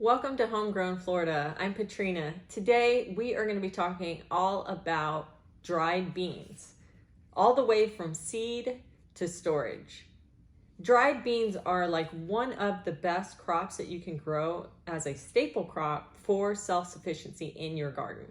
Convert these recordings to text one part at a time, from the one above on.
Welcome to Homegrown Florida. I'm Katrina. Today we are going to be talking all about dried beans, all the way from seed to storage. Dried beans are like one of the best crops that you can grow as a staple crop for self-sufficiency in your garden.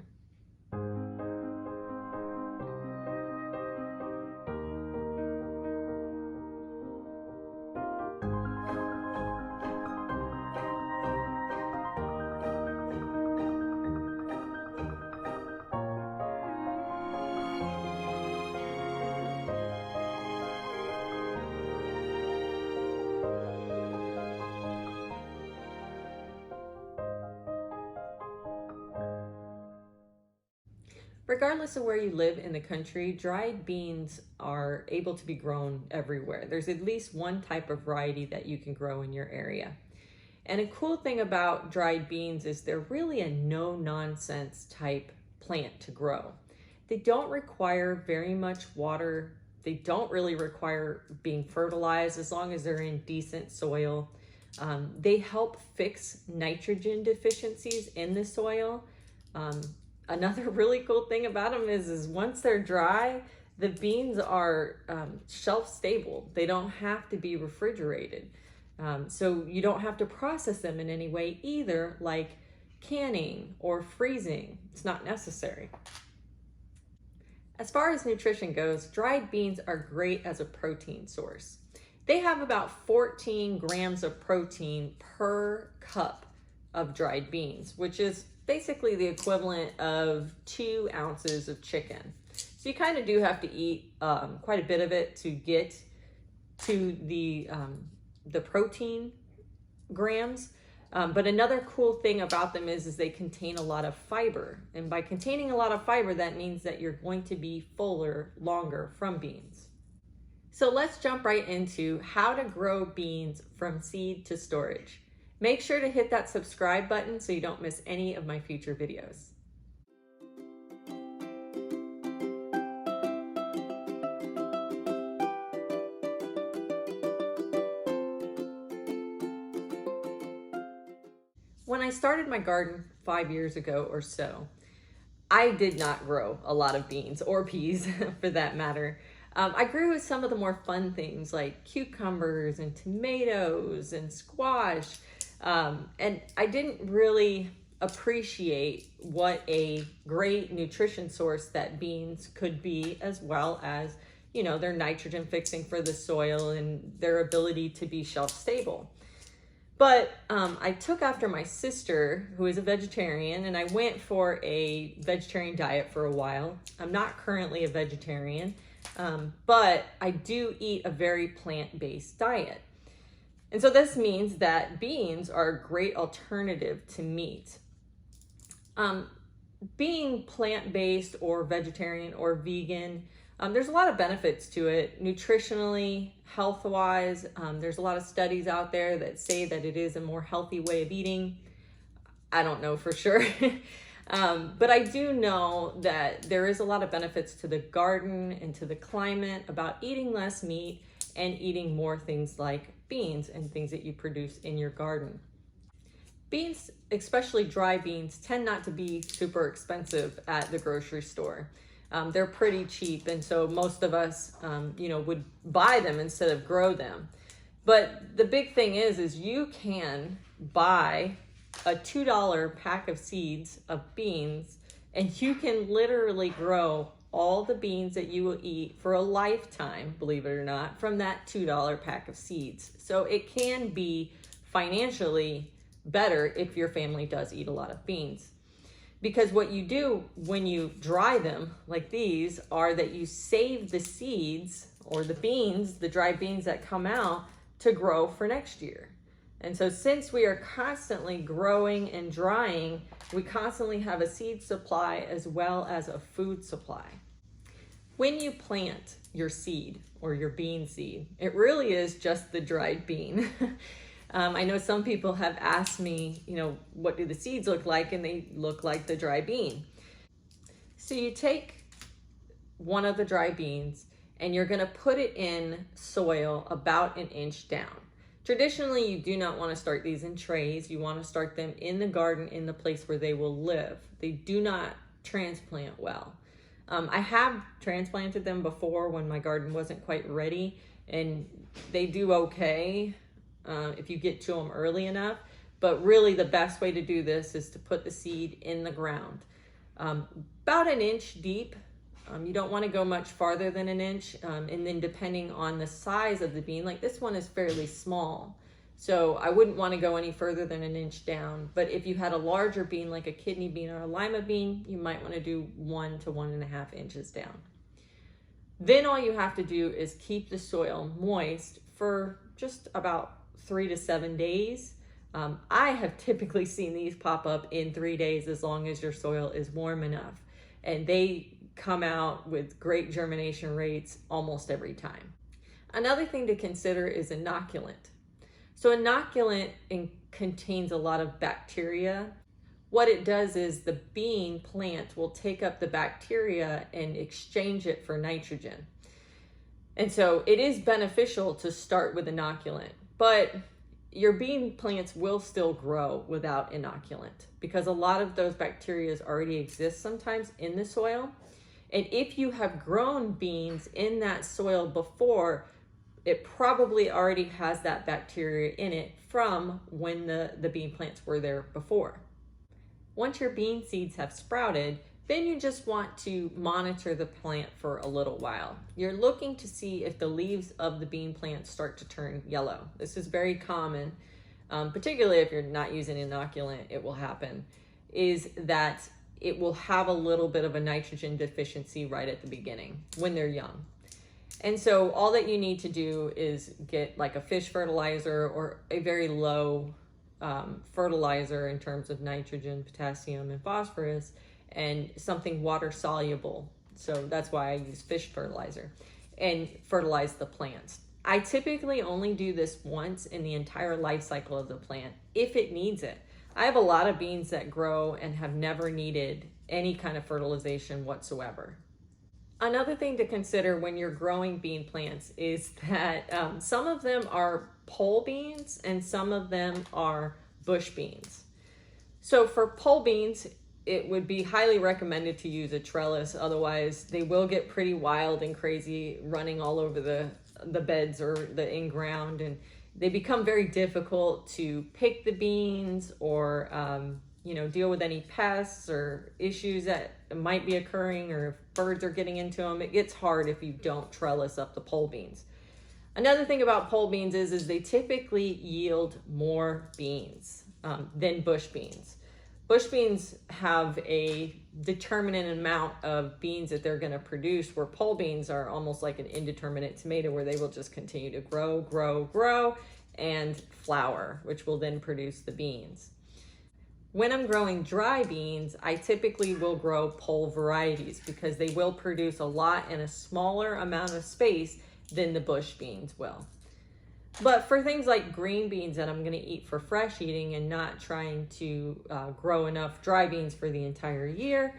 Regardless of where you live in the country, dried beans are able to be grown everywhere. There's at least one type of variety that you can grow in your area. And a cool thing about dried beans is they're really a no-nonsense type plant to grow. They don't require very much water. They don't really require being fertilized as long as they're in decent soil. They help fix nitrogen deficiencies in the soil. Another really cool thing about them is once they're dry, the beans are shelf stable. They don't have to be refrigerated. So you don't have to process them in any way either, like canning or freezing. It's not necessary. As far as nutrition goes, dried beans are great as a protein source. They have about 14 grams of protein per cup of dried beans, which is basically the equivalent of 2 ounces of chicken. So you kind of do have to eat quite a bit of it to get to the protein grams. But another cool thing about them is they contain a lot of fiber. And by containing a lot of fiber, that means that you're going to be fuller longer from beans. So let's jump right into how to grow beans from seed to storage. Make sure to hit that subscribe button so you don't miss any of my future videos. When I started my garden 5 years ago or so, I did not grow a lot of beans or peas for that matter. I grew some of the more fun things like cucumbers and tomatoes and squash. And I didn't really appreciate what a great nutrition source that beans could be, as well as, their nitrogen fixing for the soil and their ability to be shelf stable. But I took after my sister, who is a vegetarian, and I went for a vegetarian diet for a while. I'm not currently a vegetarian, but I do eat a very plant-based diet. And so this means that beans are a great alternative to meat. Being plant-based or vegetarian or vegan, there's a lot of benefits to it, nutritionally, health-wise. There's a lot of studies out there that say that it is a more healthy way of eating. I don't know for sure. But I do know that there is a lot of benefits to the garden and to the climate about eating less meat and eating more things like beans and things that you produce in your garden. Beans, especially dry beans, tend not to be super expensive at the grocery store. They're pretty cheap, and so most of us, would buy them instead of grow them. But the big thing is you can buy a $2 pack of seeds of beans, and you can literally grow all the beans that you will eat for a lifetime, believe it or not, from that $2 pack of seeds. So it can be financially better if your family does eat a lot of beans. Because what you do when you dry them like these are that you save the seeds or the beans, the dry beans that come out, to grow for next year. And so since we are constantly growing and drying, we constantly have a seed supply as well as a food supply. When you plant your seed or your bean seed, it really is just the dried bean. I know some people have asked me, what do the seeds look like? And they look like the dry bean. So you take one of the dry beans and you're gonna put it in soil about 1 inch down. Traditionally, you do not want to start these in trays. You want to start them in the garden, in the place where they will live. They do not transplant well. I have transplanted them before when my garden wasn't quite ready, and they do okay if you get to them early enough. But really the best way to do this is to put the seed in the ground, about an inch deep. You don't want to go much farther than an inch, and then depending on the size of the bean, like this one is fairly small, so I wouldn't want to go any further than an inch down. But if you had a larger bean like a kidney bean or a lima bean, you might want to do 1 to 1.5 inches down. Then all you have to do is keep the soil moist for just about 3 to 7 days. I have typically seen these pop up in 3 days as long as your soil is warm enough, and they come out with great germination rates almost every time. Another thing to consider is inoculant. So inoculant contains a lot of bacteria. What it does is the bean plant will take up the bacteria and exchange it for nitrogen. And so it is beneficial to start with inoculant, but your bean plants will still grow without inoculant because a lot of those bacteria already exist sometimes in the soil. And if you have grown beans in that soil before, it probably already has that bacteria in it from when the bean plants were there before. Once your bean seeds have sprouted, then you just want to monitor the plant for a little while. You're looking to see if the leaves of the bean plant start to turn yellow. This is very common, particularly if you're not using inoculant, it will happen, is that it will have a little bit of a nitrogen deficiency right at the beginning when they're young. And so all that you need to do is get like a fish fertilizer or a very low fertilizer in terms of nitrogen, potassium, and phosphorus, and something water soluble. So that's why I use fish fertilizer, and fertilize the plants. I typically only do this once in the entire life cycle of the plant if it needs it. I have a lot of beans that grow and have never needed any kind of fertilization whatsoever. Another thing to consider when you're growing bean plants is that some of them are pole beans and some of them are bush beans. So for pole beans, it would be highly recommended to use a trellis. Otherwise, they will get pretty wild and crazy running all over the beds or the in-ground, and they become very difficult to pick the beans or deal with any pests or issues that might be occurring, or if birds are getting into them. It gets hard if you don't trellis up the pole beans. Another thing about pole beans is they typically yield more beans than bush beans. Bush beans have a determinate amount of beans that they're going to produce, where pole beans are almost like an indeterminate tomato, where they will just continue to grow and flower, which will then produce the beans. When I'm growing dry beans, I typically will grow pole varieties because they will produce a lot in a smaller amount of space than the bush beans will. But for things like green beans that I'm going to eat for fresh eating and not trying to grow enough dry beans for the entire year,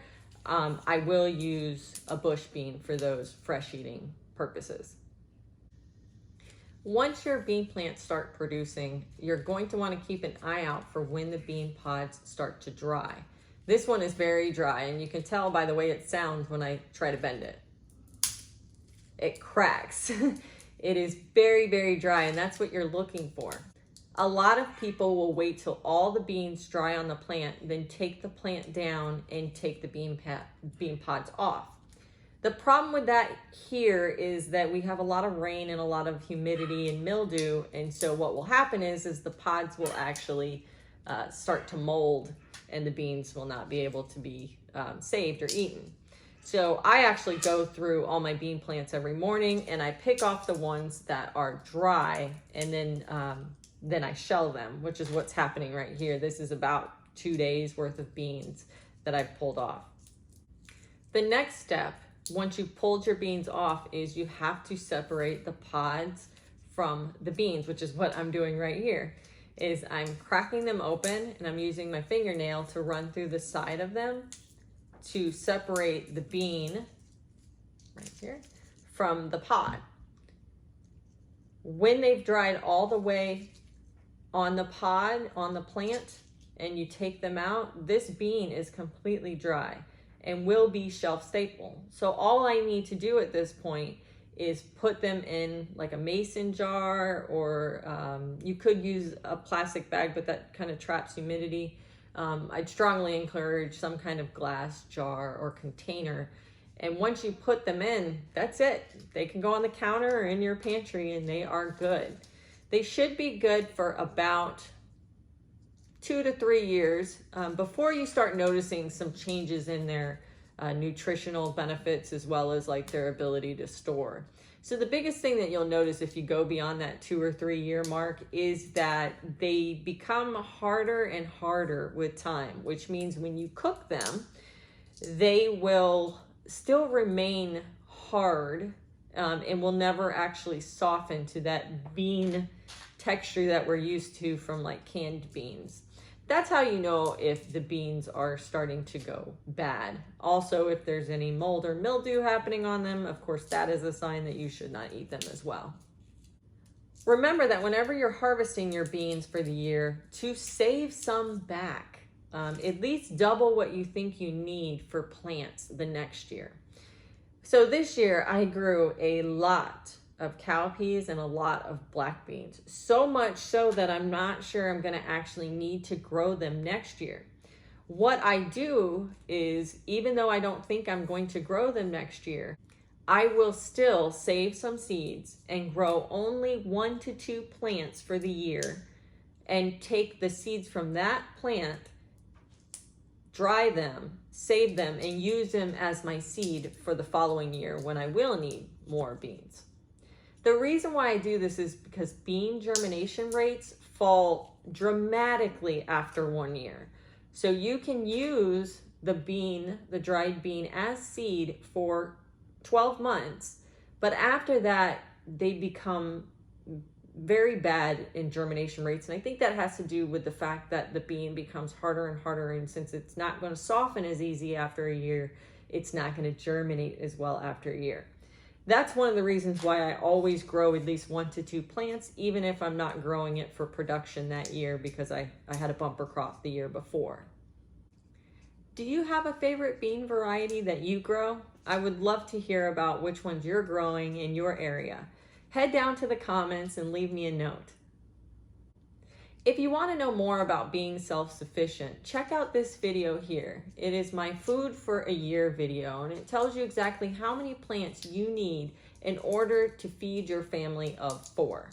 I will use a bush bean for those fresh eating purposes. Once your bean plants start producing, you're going to want to keep an eye out for when the bean pods start to dry. This one is very dry, and you can tell by the way it sounds when I try to bend it. It cracks. It is very, very dry, and that's what you're looking for. A lot of people will wait till all the beans dry on the plant, then take the plant down and take the bean pods off. The problem with that here is that we have a lot of rain and a lot of humidity and mildew, and so what will happen is the pods will actually start to mold, and the beans will not be able to be saved or eaten. So I actually go through all my bean plants every morning, and I pick off the ones that are dry, and then I shell them, which is what's happening right here. This is about 2 days worth of beans that I've pulled off. The next step, once you've pulled your beans off, is you have to separate the pods from the beans, which is what I'm doing right here. Is I'm cracking them open, and I'm using my fingernail to run through the side of them to separate the bean right here from the pod. When they've dried all the way on the pod, on the plant, and you take them out, this bean is completely dry and will be shelf staple. So all I need to do at this point is put them in like a mason jar, or you could use a plastic bag, but that kind of traps humidity. I'd strongly encourage some kind of glass jar or container. And once you put them in, that's it. They can go on the counter or in your pantry and they are good. They should be good for about 2 to 3 years before you start noticing some changes in their nutritional benefits, as well as like their ability to store. So the biggest thing that you'll notice if you go beyond that 2 or 3 year mark is that they become harder and harder with time, which means when you cook them, they will still remain hard and will never actually soften to that bean texture that we're used to from like canned beans. That's how you know if the beans are starting to go bad. Also, if there's any mold or mildew happening on them, of course, that is a sign that you should not eat them as well. Remember that whenever you're harvesting your beans for the year, to save some back, at least double what you think you need for plants the next year. So this year I grew a lot of cowpeas and a lot of black beans, so much so that I'm not sure I'm going to actually need to grow them next year. What I do is, even though I don't think I'm going to grow them next year, I will still save some seeds and grow only 1 to 2 plants for the year, and take the seeds from that plant, dry them, save them, and use them as my seed for the following year when I will need more beans. The reason why I do this is because bean germination rates fall dramatically after 1 year. So you can use the bean, the dried bean, as seed for 12 months, but after that they become very bad in germination rates. And I think that has to do with the fact that the bean becomes harder and harder, and since it's not going to soften as easy after a year, it's not going to germinate as well after a year. That's one of the reasons why I always grow at least 1 to 2 plants, even if I'm not growing it for production that year, because I had a bumper crop the year before. Do you have a favorite bean variety that you grow? I would love to hear about which ones you're growing in your area. Head down to the comments and leave me a note. If you want to know more about being self-sufficient, check out this video here. It is my food for a year video, and it tells you exactly how many plants you need in order to feed your family of 4.